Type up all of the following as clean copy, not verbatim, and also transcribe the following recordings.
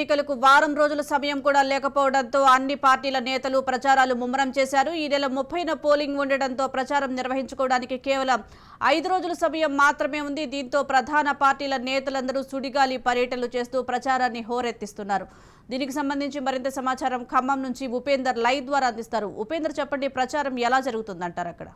ఎన్నికలకు వారం రోజుల సమయం కూడా లేకపోవడంతో అన్ని పార్టీల నేతలు ప్రచారాలు ముమ్మరం చేశారు. ఈ నెల 30న పోలింగ్ ఉండడంతో ప్రచారం నిర్వహించుకోవడానికి కేవలం 5 రోజుల సమయం మాత్రమే ఉంది. దీంతో ప్రధాన పార్టీల నేతలందరూ సుడిగాలి పర్యటనలు చేస్తూ ప్రచారాన్ని హోరెత్తిస్తున్నారు. దీనికి సంబంధించి మరింత సమాచారం ఖమ్మం నుంచి ఉపేందర్ లైవ్ ద్వారా అందిస్తారు. ఉపేందర్, చెప్పండి, ప్రచారం ఎలా జరుగుతుందంటారు అక్కడ?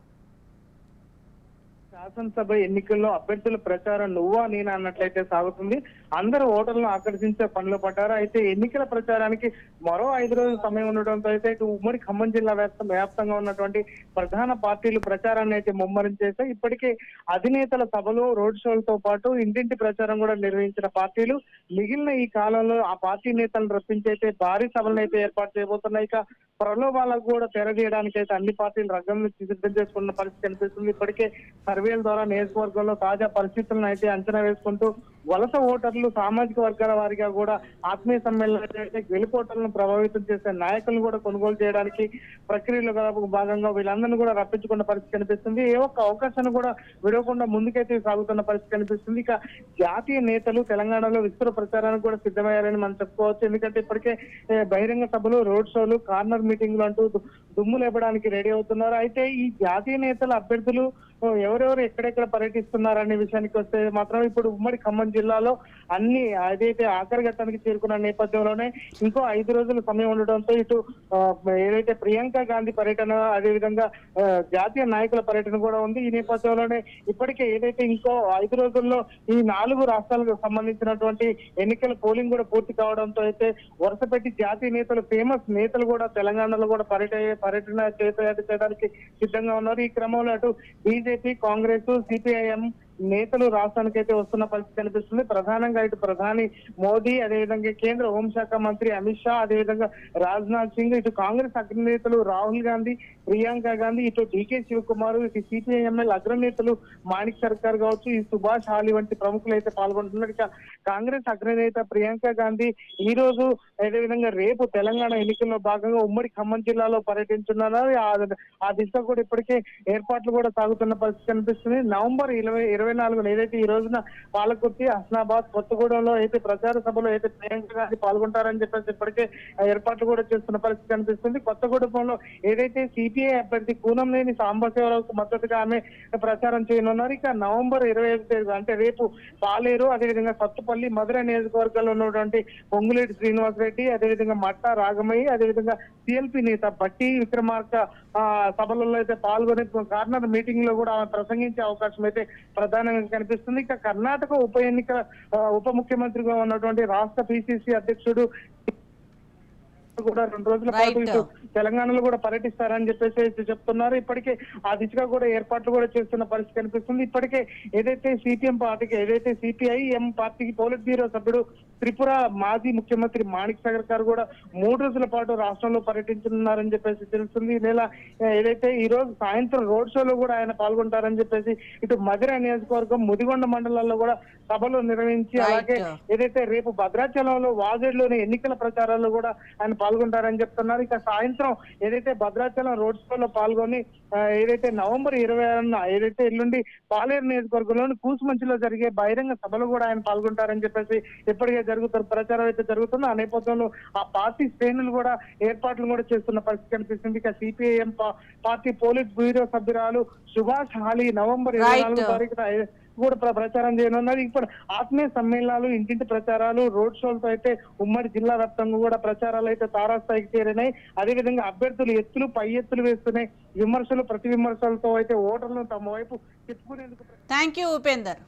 శాసనసభ ఎన్నికల్లో అభ్యర్థుల ప్రచారం నువ్వా నేనా అన్నట్లయితే సాగుతుంది. అందరూ ఓటర్లను ఆకర్షించే పనిలో పడ్డారు. అయితే ఎన్నికల ప్రచారానికి మరో 5 రోజుల సమయం ఉండడంతో అయితే ఇటు ఉమ్మడి ఖమ్మం జిల్లా వ్యాప్తంగా ఉన్నటువంటి ప్రధాన పార్టీలు ప్రచారాన్ని అయితే ముమ్మరం చేశాయి. ఇప్పటికే అధినేతల సభలు, రోడ్ షోలతో పాటు ఇంటింటి ప్రచారం కూడా నిర్వహించిన పార్టీలు మిగిలిన ఈ కాలంలో ఆ పార్టీ నేతలను రప్పించి అయితే భారీ సభలను అయితే ఏర్పాటు చేయబోతున్నాయి. ఇక ప్రలోభాలకు కూడా తెరదీయడానికి అయితే అన్ని పార్టీలు రంగంలో సిద్ధం చేసుకున్న పరిస్థితి కనిపిస్తుంది. ఇప్పటికే సర్వేల ద్వారా నియోజకవర్గంలో తాజా పరిస్థితులను అయితే అంచనా వేసుకుంటూ వలస ఓటర్లు, సామాజిక వర్గాల వారిగా కూడా ఆత్మీయ సమ్మేళనాలు అయితే గెలుపోటర్లను ప్రభావితం చేసే నాయకులను కూడా కొనుగోలు చేయడానికి ప్రక్రియలో భాగంగా వీళ్ళందరినీ కూడా రప్పించుకున్న పరిస్థితి కనిపిస్తుంది. ఏ ఒక్క అవకాశాన్ని కూడా విడవకుండా ముందుకైతే సాగుతున్న పరిస్థితి కనిపిస్తుంది. ఇక జాతీయ నేతలు తెలంగాణలో విస్తృత ప్రచారానికి కూడా సిద్ధమయ్యారని మనం చెప్పుకోవచ్చు. ఎందుకంటే ఇప్పటికే బహిరంగ సభలు, రోడ్ షోలు, కార్నర్ మీటింగ్లు అంటూ దుమ్ము లేపడానికి రెడీ అవుతున్నారు. అయితే ఈ జాతీయ నేతల అభ్యర్థులు ఎవరెవరు ఎక్కడెక్కడ పర్యటిస్తున్నారనే విషయానికి వస్తే మాత్రం ఇప్పుడు ఉమ్మడి ఖమ్మం జిల్లాలో అన్ని ఏదైతే ఆఖరి ఘట్టానికి చేరుకున్న నేపథ్యంలోనే ఇంకో 5 రోజుల సమయం ఉండడంతో ఇటు ఏదైతే ప్రియాంక గాంధీ పర్యటన, అదేవిధంగా జాతీయ నాయకుల పర్యటన కూడా ఉంది. ఈ నేపథ్యంలోనే ఇప్పటికే ఏదైతే ఇంకో 5 రోజుల్లో ఈ 4 రాష్ట్రాలకు సంబంధించినటువంటి ఎన్నికల పోలింగ్ కూడా పూర్తి కావడంతో అయితే వరుస పెట్టి జాతీయ నేతలు, ఫేమస్ నేతలు కూడా తెలంగాణలో కూడా పర్యటన చేయడానికి సిద్ధంగా ఉన్నారు. ఈ క్రమంలో అటు బీజేపీ, కాంగ్రెస్, సిపిఐఎం నేతలు రాష్ట్రానికి అయితే వస్తున్న పరిస్థితి కనిపిస్తుంది. ప్రధానంగా ఇటు ప్రధాని మోదీ, అదేవిధంగా కేంద్ర హోంశాఖ మంత్రి అమిత్ షా, అదేవిధంగా రాజ్నాథ్ సింగ్, ఇటు కాంగ్రెస్ అగ్రనేతలు రాహుల్ గాంధీ, ప్రియాంక గాంధీ, ఇటు డీకే శివకుమార్, ఇటు సిపిఐఎంఎల్ అగ్రనేతలు మాణిక్ సర్కార్ కావచ్చు, ఈ సుభాష్ హాలి వంటి ప్రముఖులు అయితే పాల్గొంటున్నారు. ఇక కాంగ్రెస్ అగ్రనేత ప్రియాంక గాంధీ ఈ రోజు, అదేవిధంగా రేపు తెలంగాణ ఎన్నికల్లో భాగంగా ఉమ్మడి ఖమ్మం జిల్లాలో పర్యటించున్నారు. ఆ దిశగా కూడా ఇప్పటికే ఏర్పాట్లు కూడా సాగుతున్న పరిస్థితి కనిపిస్తుంది. నవంబర్ 24 ఏదైతే ఈ రోజున పాలకుర్తి, హస్నాబాద్, కొత్తగూడెంలో అయితే ప్రచార సభలో అయితే ప్రియాంక గాంధీ పాల్గొంటారని చెప్పేసి ఇప్పటికే ఏర్పాట్లు కూడా చేస్తున్న పరిస్థితి కనిపిస్తుంది. కొత్తగూడెంలో ఏదైతే సిపిఐ అభ్యర్థి కూనంనేని సాంబశివరావుకు మద్దతుగా ఆమె ప్రచారం చేయనున్నారు. ఇక నవంబర్ 25 అంటే రేపు పాలేరు, అదేవిధంగా సత్తుపల్లి, మధుర నియోజకవర్గాల్లో ఉన్నటువంటి పొంగులేటి శ్రీనివాసరెడ్డి, అదేవిధంగా మట్టా రాగమయ్యి, అదేవిధంగా సిఎల్పి నేత బట్టి విక్రమార్క సభలలో అయితే పాల్గొని కార్నర్ మీటింగ్ లో కూడా ఆమె ప్రసంగించే అవకాశం అయితే ప్రధానంగా కనిపిస్తుంది. ఇక కర్ణాటక ఉప ముఖ్యమంత్రిగా ఉన్నటువంటి రాష్ట్ర పిసిసి అధ్యక్షుడు కూడా 2 రోజుల పాటు ఇటు తెలంగాణలో కూడా పర్యటిస్తారని చెప్పేసి చెప్తున్నారు. ఇప్పటికే ఆ దిశగా కూడా ఏర్పాట్లు కూడా చేస్తున్న పరిస్థితి కనిపిస్తుంది. ఇప్పటికే ఏదైతే సిపిఎం పార్టీకి, ఏదైతే సిపిఐఎం పార్టీకి పోలిట్ బ్యూరో సభ్యుడు త్రిపుర మాజీ ముఖ్యమంత్రి మాణిక్ సర్కార్ కూడా 3 రోజుల పాటు రాష్ట్రంలో పర్యటించనున్నారని చెప్పేసి తెలుస్తుంది. ఈ నెల ఏదైతే ఈ రోజు సాయంత్రం రోడ్ షోలో కూడా ఆయన పాల్గొంటారని చెప్పేసి ఇటు మధిర నియోజకవర్గం, ముదిగొండ మండలాల్లో కూడా సభలు నిర్వహించి, అలాగే ఏదైతే రేపు భద్రాచలంలో, వాజేడులోని ఎన్నికల ప్రచారాల్లో కూడా ఆయన పాల్గొంటారని చెప్తున్నారు. ఇక సాయంత్రం ఏదైతే భద్రాచలం రోడ్ షోలో పాల్గొని ఏదైతే నవంబర్ 26న ఏదైతే ఎల్లుండి పాలేరు నియోజకవర్గంలోని కూసుమంచిలో జరిగే బహిరంగ సభలో కూడా ఆయన పాల్గొంటారని చెప్పేసి ఇప్పటికే ప్రచారం అయితే జరుగుతుంది. ఆ నేపథ్యంలో ఆ పార్టీ శ్రేణులు కూడా ఏర్పాట్లు కూడా చేస్తున్న పరిస్థితి కనిపిస్తుంది. ఇక సిపిఐఎం పార్టీ పోలిట్ బ్యూరో సభ్యురాలు సుభాష్ హాలి నవంబర్ 24వ తారీఖున కూడా ప్రచారం చేయనున్నారు. ఇప్పుడు ఆత్మీయ సమ్మేళనాలు, ఇంటింటి ప్రచారాలు, రోడ్ షోలతో అయితే ఉమ్మడి జిల్లా వ్యాప్తంగా కూడా ప్రచారాలు అయితే తారాస్థాయికి చేరినాయి. అదేవిధంగా అభ్యర్థులు ఎత్తులు పై ఎత్తులు వేస్తున్నాయి. విమర్శలు, ప్రతి విమర్శలతో అయితే ఓటర్లను తమ వైపు తిప్పుకునేందుకు. Thank you Upender.